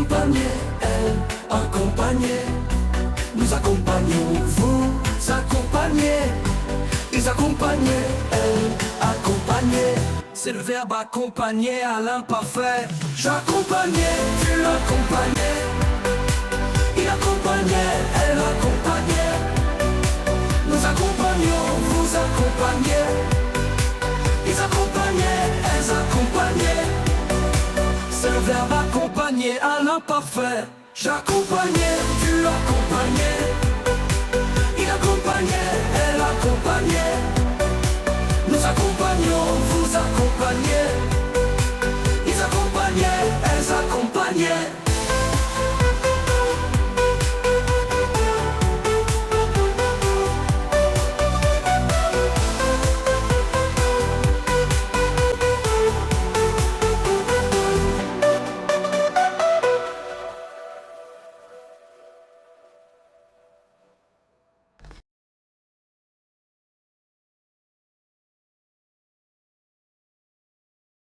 accompagnez, elle, accompagnez. Nous accompagnons, vous accompagnez. Ils accompagnaient, elle, accompagner. C'est le verbe accompagner à l'imparfait. J'accompagnais, tu accompagnais. Il accompagnait, elle accompagnait. Nous accompagnons, vous accompagnez. Ils accompagnaient, elles accompagnaient. C'est le verbe accompagner à l'imparfait. J'accompagnais, tu accompagnais.